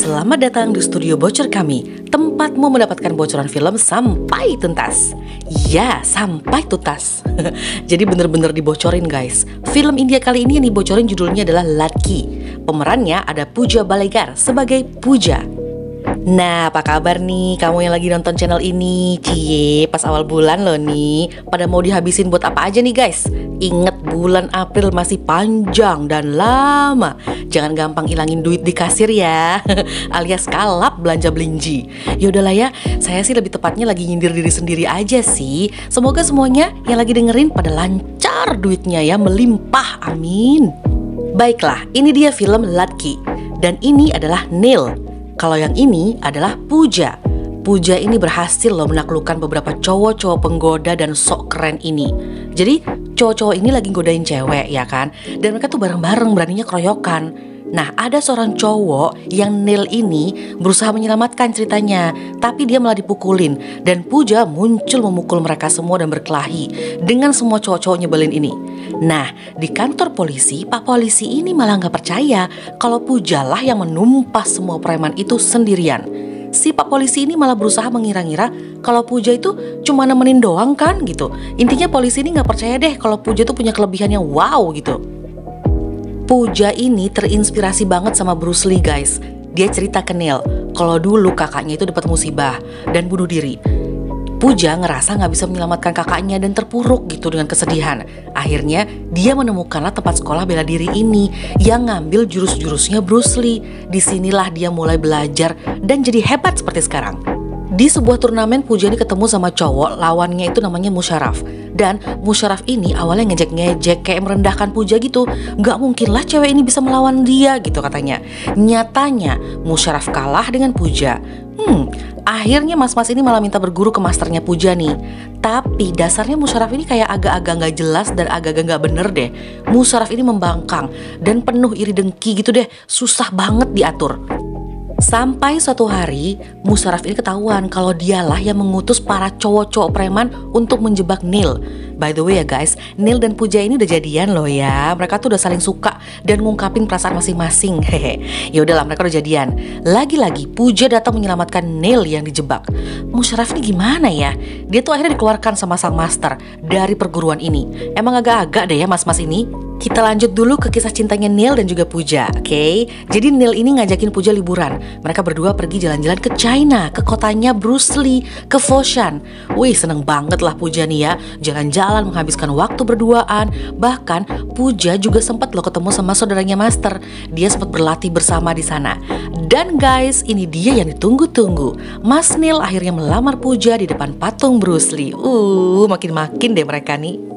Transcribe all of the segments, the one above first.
Selamat datang di studio bocor kami, tempatmu mendapatkan bocoran film sampai tuntas. Ya, sampai tuntas. Jadi bener-bener dibocorin guys. Film India kali ini yang dibocorin judulnya adalah Ladki. Pemerannya ada Pooja Balagar sebagai Pooja. Nah, apa kabar nih kamu yang lagi nonton channel ini? Cie, pas awal bulan loh nih. Pada mau dihabisin buat apa aja nih guys? Ingat bulan April masih panjang dan lama. Jangan gampang ilangin duit di kasir ya. Alias kalap belanja belinji. Yaudahlah ya, saya sih lebih tepatnya lagi nyindir diri sendiri aja sih. Semoga semuanya yang lagi dengerin pada lancar duitnya ya, melimpah, amin. Baiklah, ini dia film Ladki. Dan ini adalah Neil. Kalau yang ini adalah Pooja. Pooja ini berhasil loh menaklukkan beberapa cowok-cowok penggoda dan sok keren ini. Jadi cowok-cowok ini lagi godain cewek ya kan. Dan mereka tuh bareng-bareng beraninya keroyokan. Nah, ada seorang cowok yang Neil ini berusaha menyelamatkan ceritanya, tapi dia malah dipukulin. Dan Pooja muncul memukul mereka semua dan berkelahi dengan semua cowok-cowok nyebelin ini. Nah, di kantor polisi, Pak Polisi ini malah gak percaya kalau Pooja lah yang menumpas semua preman itu sendirian. Si Pak Polisi ini malah berusaha mengira-ngira kalau Pooja itu cuma nemenin doang kan gitu. Intinya polisi ini gak percaya deh kalau Pooja tuh punya kelebihan yang wow gitu. Pooja ini terinspirasi banget sama Bruce Lee guys. Dia cerita ke Neil kalau dulu kakaknya itu dapat musibah dan bunuh diri. Pooja ngerasa gak bisa menyelamatkan kakaknya dan terpuruk gitu dengan kesedihan. Akhirnya dia menemukanlah tempat sekolah bela diri ini yang ngambil jurus-jurusnya Bruce Lee. Disinilah dia mulai belajar dan jadi hebat seperti sekarang. Di sebuah turnamen Pooja ini ketemu sama cowok, lawannya itu namanya Musharraf. Dan Musharraf ini awalnya ngejek-ngejek kayak merendahkan Pooja gitu. Gak mungkin lah cewek ini bisa melawan dia gitu katanya. Nyatanya Musharraf kalah dengan Pooja. Akhirnya mas-mas ini malah minta berguru ke masternya Pooja nih. Tapi dasarnya Musharraf ini kayak agak-agak gak jelas dan agak-agak gak bener deh. Musharraf ini membangkang dan penuh iri dengki gitu deh. Susah banget diatur. Sampai suatu hari Musharraf ini ketahuan kalau dialah yang mengutus para cowok-cowok preman untuk menjebak Neil. By the way ya guys, Neil dan Pooja ini udah jadian loh ya. Mereka tuh udah saling suka dan ngungkapin perasaan masing-masing. Hehe. Ya udahlah, mereka udah jadian. Lagi-lagi Pooja datang menyelamatkan Neil yang dijebak. Musharraf ini gimana ya? Dia tuh akhirnya dikeluarkan sama sang master dari perguruan ini. Emang agak-agak deh ya mas-mas ini. Kita lanjut dulu ke kisah cintanya Neil dan juga Pooja, oke? Jadi Neil ini ngajakin Pooja liburan. Mereka berdua pergi jalan-jalan ke China, ke kotanya Bruce Lee, ke Foshan. Wih, seneng banget lah Pooja nih ya, jalan-jalan menghabiskan waktu berduaan. Bahkan Pooja juga sempat loh ketemu sama saudaranya Master. Dia sempat berlatih bersama di sana. Dan guys, ini dia yang ditunggu-tunggu. Mas Neil akhirnya melamar Pooja di depan patung Bruce Lee. Makin-makin deh mereka nih.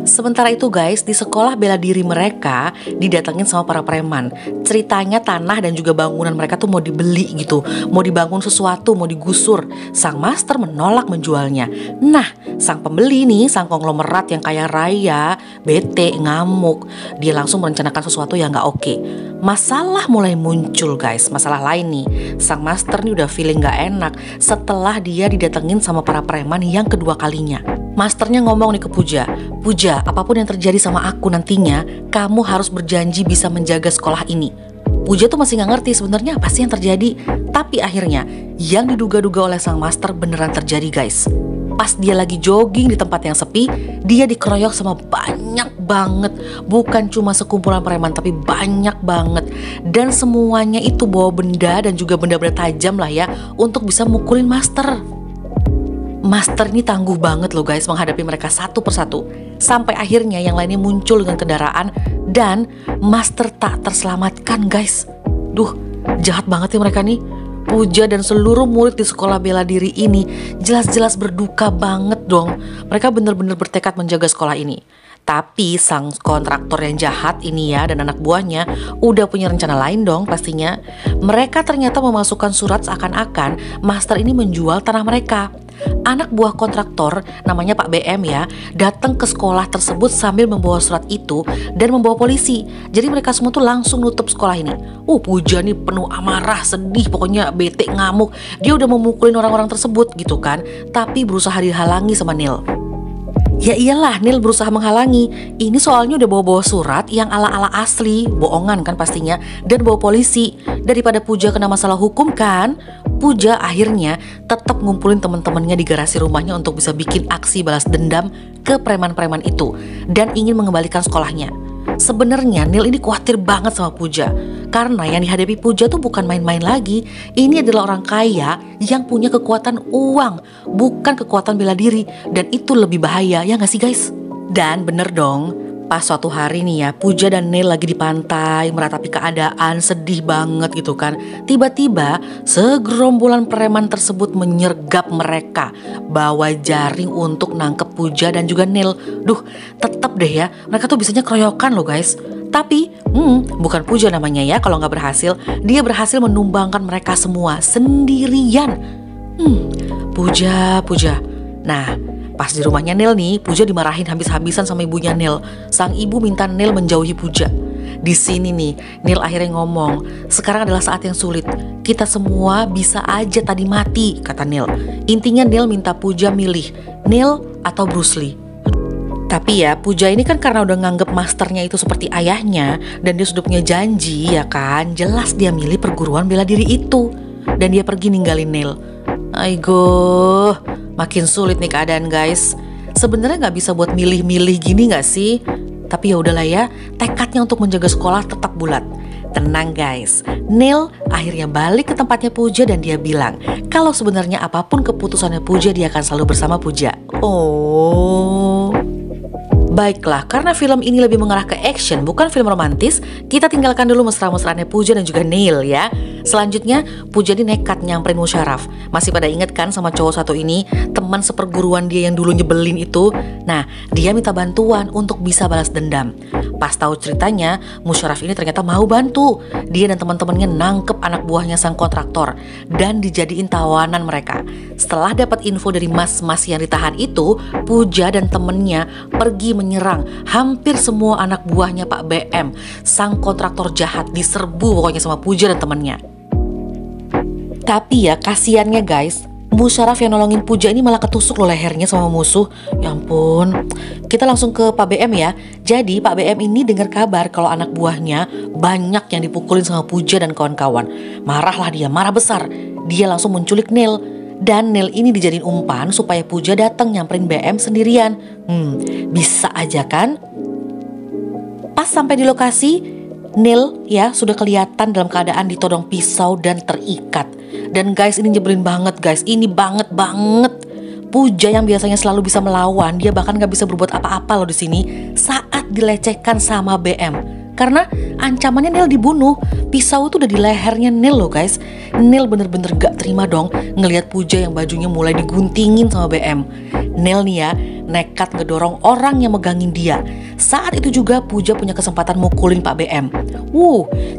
Sementara itu guys, di sekolah bela diri mereka didatengin sama para preman. Ceritanya tanah dan juga bangunan mereka tuh mau dibeli gitu, mau dibangun sesuatu, mau digusur. Sang master menolak menjualnya. Nah, sang pembeli nih, sang konglomerat yang kaya raya, bete, ngamuk. Dia langsung merencanakan sesuatu yang gak oke. Masalah mulai muncul guys, masalah lain nih. Sang master nih udah feeling gak enak setelah dia didatengin sama para preman yang kedua kalinya. Masternya ngomong nih ke Pooja, Pooja, apapun yang terjadi sama aku nantinya, kamu harus berjanji bisa menjaga sekolah ini. Pooja tuh masih gak ngerti sebenarnya apa sih yang terjadi. Tapi akhirnya yang diduga-duga oleh sang master beneran terjadi guys. Pas dia lagi jogging di tempat yang sepi, dia dikeroyok sama banyak banget. Bukan cuma sekumpulan preman tapi banyak banget. Dan semuanya itu bawa benda dan juga benda-benda tajam lah ya untuk bisa mukulin master. Master ini tangguh banget loh guys menghadapi mereka satu persatu. Sampai akhirnya yang lainnya muncul dengan kendaraan dan master tak terselamatkan guys. Duh, jahat banget ya mereka nih. Pooja dan seluruh murid di sekolah bela diri ini jelas-jelas berduka banget dong. Mereka benar-benar bertekad menjaga sekolah ini. Tapi sang kontraktor yang jahat ini ya dan anak buahnya udah punya rencana lain dong pastinya. Mereka ternyata memasukkan surat seakan-akan master ini menjual tanah mereka. Anak buah kontraktor namanya Pak BM ya datang ke sekolah tersebut sambil membawa surat itu dan membawa polisi. Jadi mereka semua tuh langsung nutup sekolah ini. Pooja nih penuh amarah, sedih, pokoknya bete, ngamuk. Dia udah memukulin orang-orang tersebut gitu kan, tapi berusaha dihalangi sama Neil. Ya iyalah, Neil berusaha menghalangi. Ini soalnya udah bawa-bawa surat yang ala-ala asli, bohongan kan pastinya, dan bawa polisi. Daripada Puja kena masalah hukum kan, Puja akhirnya tetap ngumpulin teman-temannya di garasi rumahnya untuk bisa bikin aksi balas dendam ke preman-preman itu dan ingin mengembalikan sekolahnya. Sebenarnya Neil ini khawatir banget sama Puja, karena yang dihadapi Puja tuh bukan main-main lagi. Ini adalah orang kaya yang punya kekuatan uang, bukan kekuatan bela diri, dan itu lebih bahaya, ya nggak sih guys? Dan bener dong, pas suatu hari nih ya, Puja dan Neil lagi di pantai meratapi keadaan, sedih banget gitu kan. Tiba-tiba segerombolan preman tersebut menyergap mereka, bawa jaring untuk nangkep Puja dan juga Neil. Duh, tetep deh ya, mereka tuh bisanya keroyokan loh guys. Tapi bukan Puja namanya ya kalau nggak berhasil. Dia berhasil menumbangkan mereka semua sendirian. Puja. Nah, pas di rumahnya Neil nih, Puja dimarahin habis-habisan sama ibunya Neil. Sang ibu minta Neil menjauhi Puja. Di sini nih, Neil akhirnya ngomong, sekarang adalah saat yang sulit. Kita semua bisa aja tadi mati, kata Neil. Intinya Neil minta Puja milih, Neil atau Bruce Lee. Tapi ya, Puja ini kan karena udah nganggep masternya itu seperti ayahnya, dan dia sudah punya janji ya kan, jelas dia milih perguruan bela diri itu. Dan dia pergi ninggalin Neil. Aigo, makin sulit nih keadaan guys. Sebenarnya nggak bisa buat milih-milih gini nggak sih? Tapi ya udahlah ya, tekadnya untuk menjaga sekolah tetap bulat. Tenang guys, Neil akhirnya balik ke tempatnya Puja dan dia bilang kalau sebenarnya apapun keputusannya Puja, dia akan selalu bersama Puja. Oh. Baiklah, karena film ini lebih mengarah ke action, bukan film romantis, kita tinggalkan dulu mesra-mesraannya Puja dan juga Neil ya. Selanjutnya, Puja ini nekat nyamperin Musharraf. Masih pada inget kan sama cowok satu ini, teman seperguruan dia yang dulu nyebelin itu? Nah, dia minta bantuan untuk bisa balas dendam. Pas tahu ceritanya, Musharraf ini ternyata mau bantu. Dia dan teman-temannya nangkep anak buahnya sang kontraktor dan dijadiin tawanan mereka. Setelah dapat info dari mas-mas yang ditahan itu, Puja dan temennya pergi menyerang hampir semua anak buahnya Pak BM. Sang kontraktor jahat diserbu pokoknya sama Puja dan temennya. Tapi ya kasiannya guys, Musharraf yang nolongin Puja ini malah ketusuk loh lehernya sama musuh. Ya ampun. Kita langsung ke Pak BM ya. Jadi Pak BM ini dengar kabar kalau anak buahnya banyak yang dipukulin sama Puja dan kawan-kawan. Marahlah dia, marah besar. Dia langsung menculik Neil. Dan Neil ini dijadiin umpan supaya Puja datang nyamperin BM sendirian. Bisa aja kan? Pas sampai di lokasi, Neil ya sudah kelihatan dalam keadaan ditodong pisau dan terikat. Dan guys, ini nyebelin banget guys. Ini banget. Puja yang biasanya selalu bisa melawan, dia bahkan gak bisa berbuat apa-apa loh di sini saat dilecehkan sama BM. Karena ancamannya Neil dibunuh. Pisau itu udah di lehernya Neil loh guys. Neil bener-bener gak terima dong ngelihat Puja yang bajunya mulai diguntingin sama BM. Neil nih ya nekat ngedorong orang yang megangin dia. Saat itu juga Puja punya kesempatan mukulin Pak BM.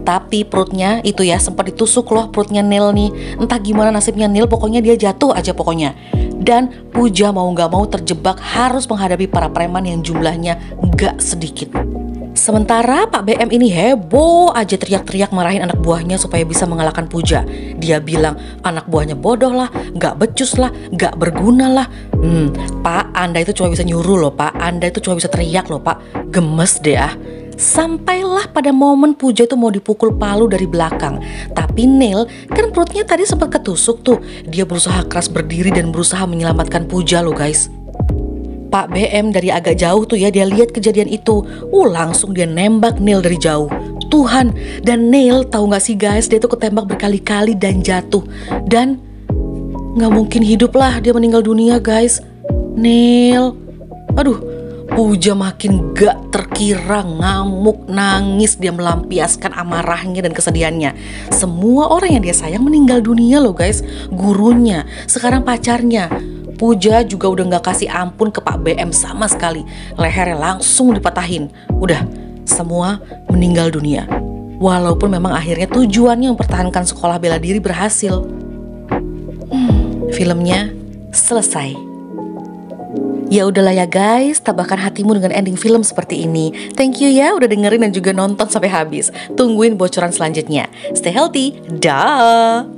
Tapi perutnya itu ya sempat ditusuk loh perutnya Neil nih. Entah gimana nasibnya Neil, pokoknya dia jatuh aja pokoknya. Dan Puja mau gak mau terjebak harus menghadapi para preman yang jumlahnya gak sedikit. Sementara Pak BM ini heboh aja teriak-teriak marahin anak buahnya supaya bisa mengalahkan Puja. Dia bilang anak buahnya bodoh lah, gak becus lah, gak berguna lah. Pak, Anda itu cuma bisa nyuruh loh Pak, Anda itu cuma bisa teriak loh Pak. Gemes deh ah. Sampailah pada momen Puja itu mau dipukul palu dari belakang. Tapi Neil kan perutnya tadi sempat ketusuk tuh. Dia berusaha keras berdiri dan berusaha menyelamatkan Puja loh guys. Pak BM dari agak jauh tuh ya, dia lihat kejadian itu. Langsung dia nembak Neil dari jauh. Tuhan, dan Neil tahu gak sih guys, dia tuh ketembak berkali-kali dan jatuh. Dan gak mungkin hidup lah, dia meninggal dunia guys. Neil, aduh, Puja makin gak terkira, ngamuk, nangis. Dia melampiaskan amarahnya dan kesedihannya. Semua orang yang dia sayang meninggal dunia loh guys. Gurunya, sekarang pacarnya. Puja juga udah gak kasih ampun ke Pak BM sama sekali. Lehernya langsung dipatahin. Udah, semua meninggal dunia. Walaupun memang akhirnya tujuannya mempertahankan sekolah bela diri berhasil. Filmnya selesai. Ya udahlah ya guys, tabahkan hatimu dengan ending film seperti ini. Thank you ya udah dengerin dan juga nonton sampai habis. Tungguin bocoran selanjutnya. Stay healthy, dah.